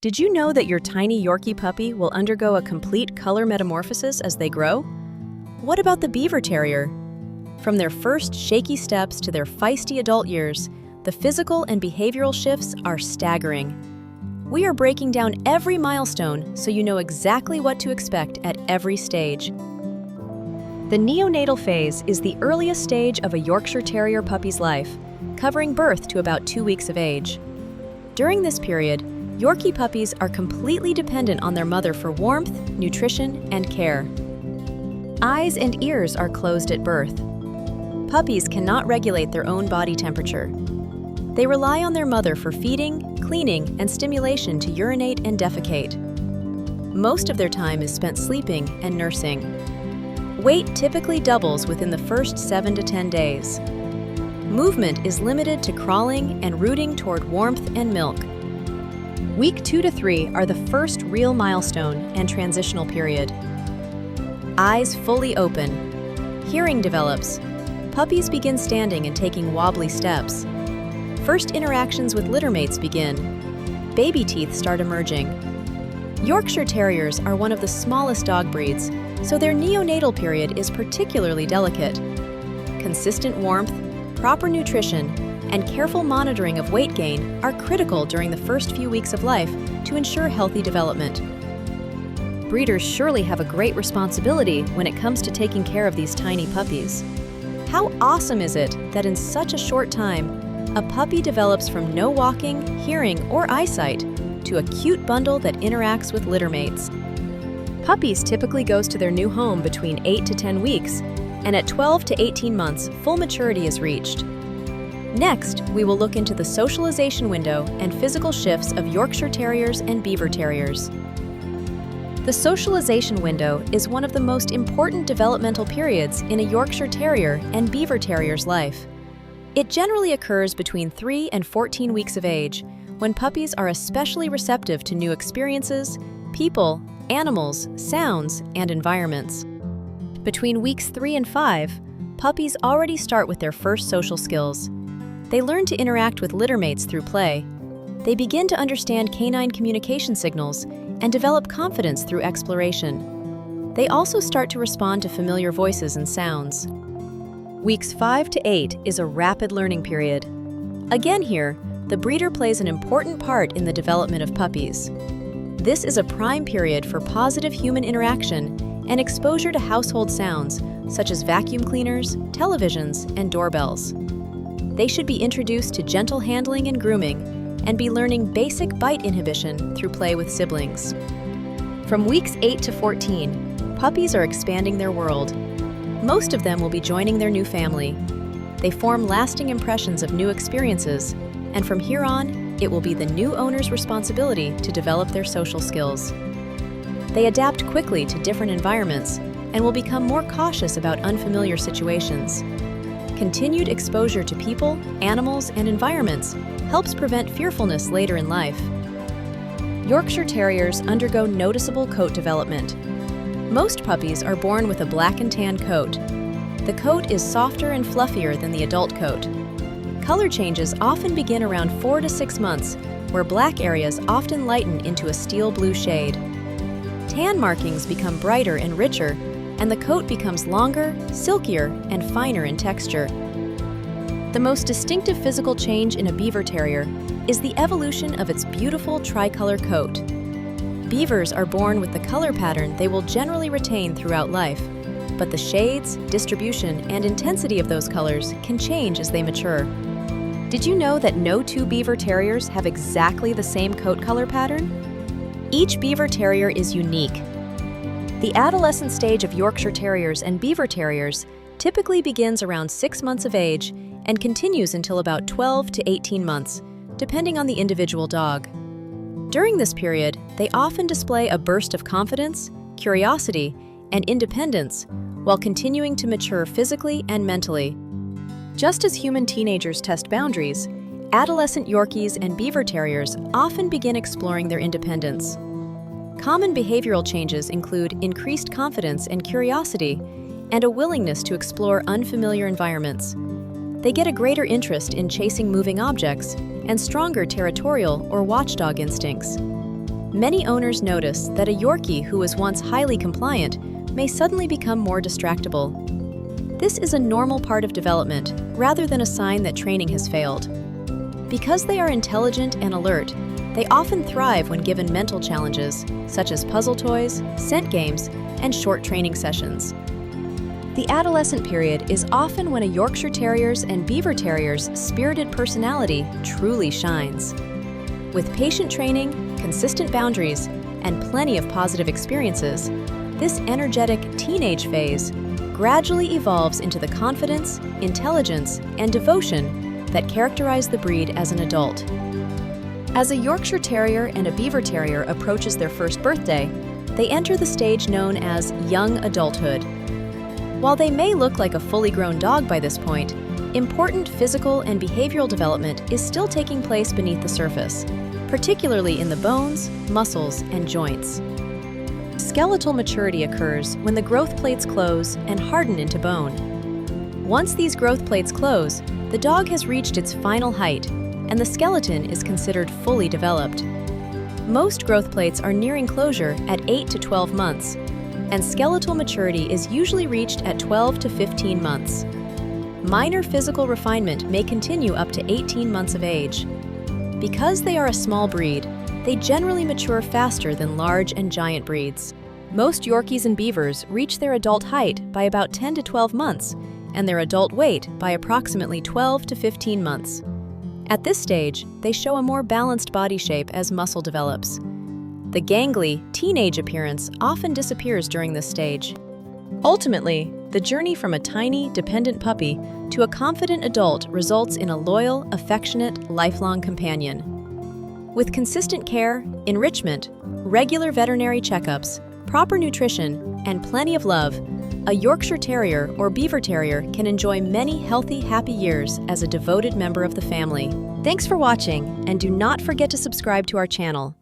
Did you know that your tiny Yorkie puppy will undergo a complete color metamorphosis as they grow? What about the Biewer Terrier? From their first shaky steps to their feisty adult years, the physical and behavioral shifts are staggering. We are breaking down every milestone so you know exactly what to expect at every stage. The neonatal phase is the earliest stage of a Yorkshire Terrier puppy's life, covering birth to about 2 weeks of age. During this period, Yorkie puppies are completely dependent on their mother for warmth, nutrition, and care. Eyes and ears are closed at birth. Puppies cannot regulate their own body temperature. They rely on their mother for feeding, cleaning, and stimulation to urinate and defecate. Most of their time is spent sleeping and nursing. Weight typically doubles within the first 7 to 10 days. Movement is limited to crawling and rooting toward warmth and milk. Week 2 to 3 are the first real milestone and transitional period. Eyes fully open. Hearing develops. Puppies begin standing and taking wobbly steps. First interactions with littermates begin. Baby teeth start emerging. Yorkshire Terriers are one of the smallest dog breeds, so their neonatal period is particularly delicate. Consistent warmth, proper nutrition, and careful monitoring of weight gain are critical during the first few weeks of life to ensure healthy development. Breeders surely have a great responsibility when it comes to taking care of these tiny puppies. How awesome is it that in such a short time, a puppy develops from no walking, hearing, or eyesight to a cute bundle that interacts with littermates. Puppies typically goes to their new home between 8 to 10 weeks, and at 12 to 18 months, full maturity is reached. Next, we will look into the socialization window and physical shifts of Yorkshire Terriers and Biewer Terriers. The socialization window is one of the most important developmental periods in a Yorkshire Terrier and Biewer Terrier's life. It generally occurs between 3 and 14 weeks of age, when puppies are especially receptive to new experiences, people, animals, sounds, and environments. Between weeks 3 and 5, puppies already start with their first social skills. They learn to interact with littermates through play. They begin to understand canine communication signals and develop confidence through exploration. They also start to respond to familiar voices and sounds. Weeks 5 to 8 is a rapid learning period. Again here, the breeder plays an important part in the development of puppies. This is a prime period for positive human interaction and exposure to household sounds, such as vacuum cleaners, televisions, and doorbells. They should be introduced to gentle handling and grooming, and be learning basic bite inhibition through play with siblings. From weeks 8 to 14, puppies are expanding their world. Most of them will be joining their new family. They form lasting impressions of new experiences, and from here on, it will be the new owner's responsibility to develop their social skills. They adapt quickly to different environments and will become more cautious about unfamiliar situations. Continued exposure to people, animals, and environments helps prevent fearfulness later in life. Yorkshire Terriers undergo noticeable coat development. Most puppies are born with a black and tan coat. The coat is softer and fluffier than the adult coat. Color changes often begin around 4 to 6 months, where black areas often lighten into a steel blue shade. Tan markings become brighter and richer, and the coat becomes longer, silkier, and finer in texture. The most distinctive physical change in a Biewer Terrier is the evolution of its beautiful tricolor coat. Bievers are born with the color pattern they will generally retain throughout life, but the shades, distribution, and intensity of those colors can change as they mature. Did you know that no 2 Biewer Terriers have exactly the same coat color pattern? Each Biewer Terrier is unique. The adolescent stage of Yorkshire Terriers and Biewer Terriers typically begins around 6 months of age and continues until about 12 to 18 months, depending on the individual dog. During this period, they often display a burst of confidence, curiosity, and independence while continuing to mature physically and mentally. Just as human teenagers test boundaries, adolescent Yorkies and Biewer Terriers often begin exploring their independence. Common behavioral changes include increased confidence and curiosity, and a willingness to explore unfamiliar environments. They get a greater interest in chasing moving objects and stronger territorial or watchdog instincts. Many owners notice that a Yorkie who was once highly compliant may suddenly become more distractible. This is a normal part of development, rather than a sign that training has failed. Because they are intelligent and alert, they often thrive when given mental challenges, such as puzzle toys, scent games, and short training sessions. The adolescent period is often when a Yorkshire Terrier's and Biewer Terrier's spirited personality truly shines. With patient training, consistent boundaries, and plenty of positive experiences, this energetic teenage phase gradually evolves into the confidence, intelligence, and devotion that characterize the breed as an adult. As a Yorkshire Terrier and a Biewer Terrier approaches their first birthday, they enter the stage known as young adulthood. While they may look like a fully grown dog by this point, important physical and behavioral development is still taking place beneath the surface, particularly in the bones, muscles, and joints. Skeletal maturity occurs when the growth plates close and harden into bone. Once these growth plates close, the dog has reached its final height, and the skeleton is considered fully developed. Most growth plates are nearing closure at 8 to 12 months, and skeletal maturity is usually reached at 12 to 15 months. Minor physical refinement may continue up to 18 months of age. Because they are a small breed, they generally mature faster than large and giant breeds. Most Yorkies and Bievers reach their adult height by about 10 to 12 months, and their adult weight by approximately 12 to 15 months. At this stage, they show a more balanced body shape as muscle develops. The gangly, teenage appearance often disappears during this stage. Ultimately, the journey from a tiny, dependent puppy to a confident adult results in a loyal, affectionate, lifelong companion. With consistent care, enrichment, regular veterinary checkups, proper nutrition, and plenty of love, a Yorkshire Terrier or Biewer Terrier can enjoy many healthy, happy years as a devoted member of the family. Thanks for watching, and do not forget to subscribe to our channel.